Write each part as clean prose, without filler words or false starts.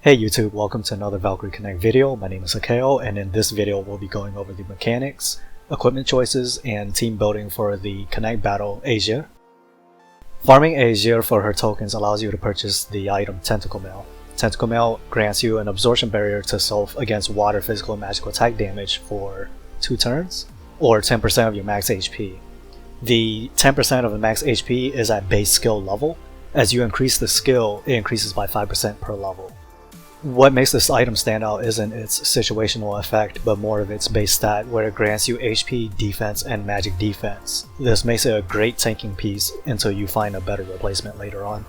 Hey YouTube, welcome to another Valkyrie Connect video. My name is Hakeo, and in this video we'll be going over the mechanics, equipment choices, and team building for the Connect battle Aegir. Farming Aegir for her tokens allows you to purchase the item Tentacle Mail. Tentacle Mail grants you an absorption barrier to self against water physical and magical attack damage for 2 turns, or 10% of your max HP. The 10% of the max HP is at base skill level. As you increase the skill, it increases by 5% per level. What makes this item stand out isn't its situational effect, but more of its base stat, where it grants you HP, defense, and magic defense. This makes it a great tanking piece until you find a better replacement later on.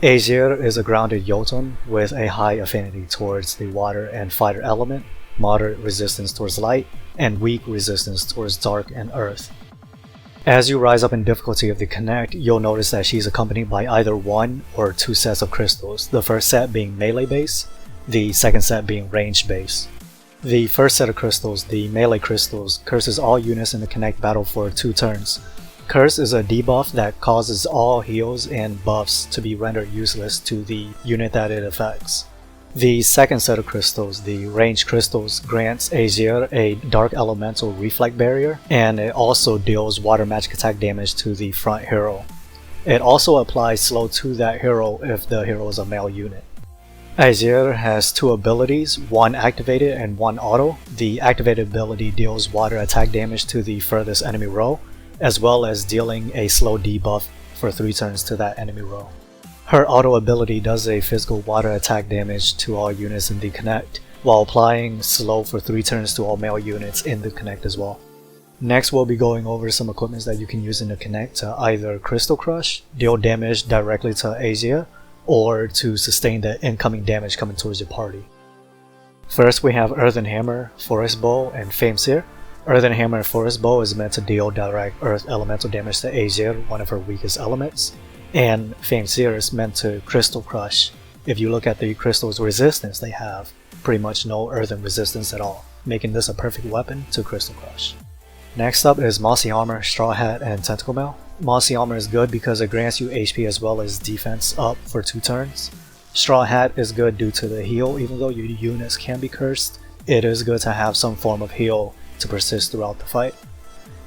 Aegir is a grounded Jotun with a high affinity towards the water and fighter element, moderate resistance towards light, and weak resistance towards dark and earth. As you rise up in difficulty of the Connect, you'll notice that she's accompanied by either 1 or 2 sets of crystals, the first set being melee base, the second set being range base. The first set of crystals, the melee crystals, curses all units in the Connect battle for 2 turns. Curse is a debuff that causes all heals and buffs to be rendered useless to the unit that it affects. The second set of crystals, the range crystals, grants Aegir a dark elemental reflect barrier, and it also deals water magic attack damage to the front hero. It also applies slow to that hero if the hero is a male unit. Aegir has 2 abilities, one activated and one auto. The activated ability deals water attack damage to the furthest enemy row, as well as dealing a slow debuff for 3 turns to that enemy row. Her auto ability does a physical water attack damage to all units in the Connect, while applying slow for 3 turns to all male units in the Connect as well. Next we'll be going over some equipments that you can use in the Connect to either Crystal Crush, deal damage directly to Aegir, or to sustain the incoming damage coming towards your party. First we have Earthen Hammer, Forest Bow, and Fameseer. Earthen Hammer and Forest Bow is meant to deal direct earth elemental damage to Aegir, one of her weakest elements. And Fameseer is meant to Crystal Crush. If you look at the crystal's resistance, they have pretty much no earthen resistance at all, making this a perfect weapon to Crystal Crush. Next up is Mossy Armor, Straw Hat, and Tentacle Mail. Mossy Armor is good because it grants you HP as well as defense up for 2 turns. Straw Hat is good due to the heal. Even though your units can be cursed, it is good to have some form of heal to persist throughout the fight.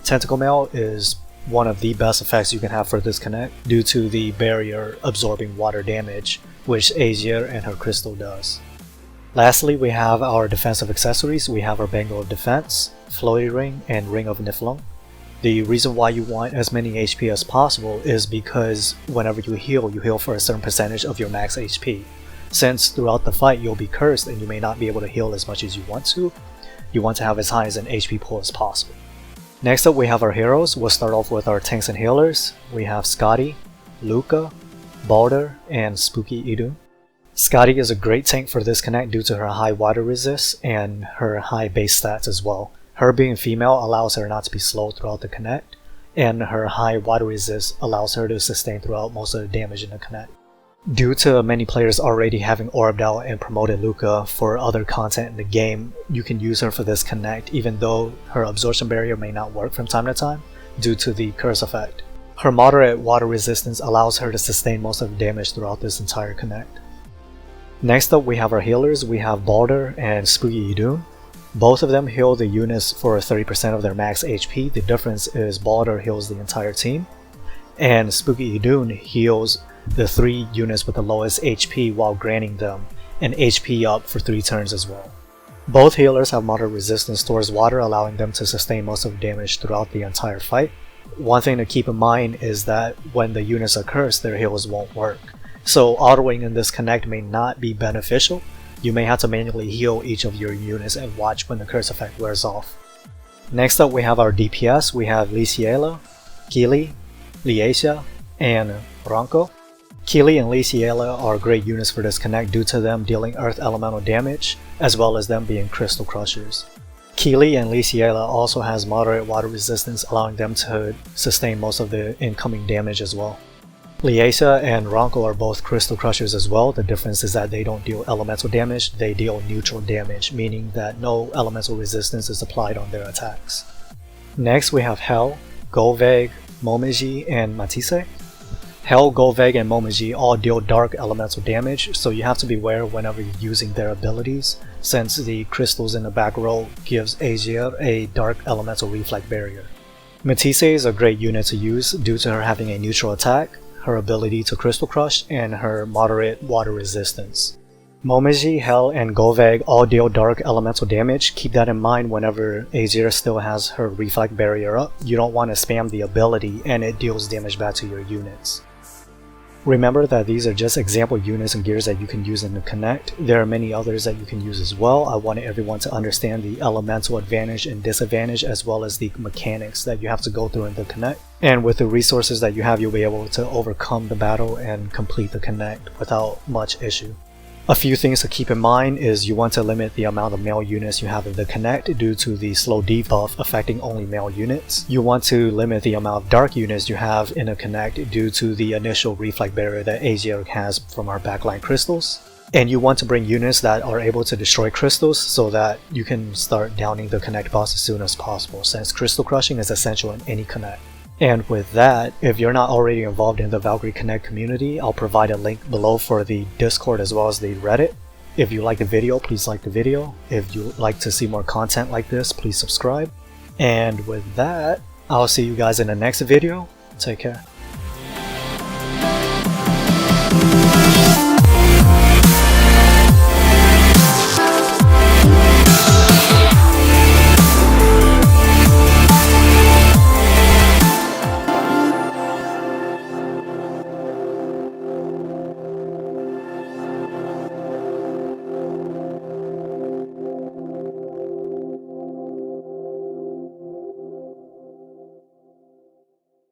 Tentacle Mail is one of the best effects you can have for this Connect due to the barrier absorbing water damage, which Aegir and her crystal does. Lastly, we have our defensive accessories. We have our Bangle of Defense, Floaty Ring, and Ring of Niflung. The reason why you want as many HP as possible is because whenever you heal for a certain percentage of your max HP. Since throughout the fight you'll be cursed and you may not be able to heal as much as you want to have as high as an HP pool as possible. Next up we have our heroes. We'll start off with our tanks and healers. We have Skadi, Luca, Balder, and Spooky Idun. Skadi is a great tank for this Connect due to her high water resist and her high base stats as well. Her being female allows her not to be slow throughout the Connect, and her high water resist allows her to sustain throughout most of the damage in the Connect. Due to many players already having orbed out and promoted Luca for other content in the game, you can use her for this Connect even though her absorption barrier may not work from time to time due to the curse effect. Her moderate water resistance allows her to sustain most of the damage throughout this entire Connect. Next up we have our healers. We have Balder and Spooky Idun. Both of them heal the units for 30% of their max HP. The difference is Balder heals the entire team, and Spooky Idun heals the 3 units with the lowest HP while granting them an HP up for 3 turns as well. Both healers have moderate resistance towards water, allowing them to sustain most of the damage throughout the entire fight. One thing to keep in mind is that when the units are cursed, their heals won't work. So autoing in this Connect may not be beneficial. You may have to manually heal each of your units and watch when the curse effect wears off. Next up we have our DPS. We have Liciela, Kili, Liasia, and Ranko. Kili and Liciela are great units for this Connect due to them dealing earth elemental damage, as well as them being crystal crushers. Kili and Liciela also has moderate water resistance, allowing them to sustain most of the incoming damage as well. Liasia and Ranko are both crystal crushers as well. The difference is that they don't deal elemental damage, they deal neutral damage, meaning that no elemental resistance is applied on their attacks. Next we have Hel, Golveg, Momiji, and Matisse. Hell, Golveg, and Momaji all deal dark elemental damage, so you have to beware whenever you're using their abilities, since the crystals in the back row gives Aegir a dark elemental reflect barrier. Matisse is a great unit to use due to her having a neutral attack, her ability to crystal crush, and her moderate water resistance. Momaji, Hell, and Golveg all deal dark elemental damage. Keep that in mind whenever Aegir still has her reflect barrier up. You don't want to spam the ability and it deals damage back to your units. Remember that these are just example units and gears that you can use in the Connect. There are many others that you can use as well. I wanted everyone to understand the elemental advantage and disadvantage as well as the mechanics that you have to go through in the Connect. And with the resources that you have, you'll be able to overcome the battle and complete the Connect without much issue. A few things to keep in mind is you want to limit the amount of male units you have in the Connect due to the slow debuff affecting only male units. You want to limit the amount of dark units you have in a Connect due to the initial reflect barrier that Aegir has from our backline crystals. And you want to bring units that are able to destroy crystals so that you can start downing the Connect boss as soon as possible, since crystal crushing is essential in any Connect. And with that, if you're not already involved in the Valkyrie Connect community, I'll provide a link below for the Discord as well as the Reddit. If you like the video, please like the video. If you'd like to see more content like this, please subscribe. And with that, I'll see you guys in the next video. Take care.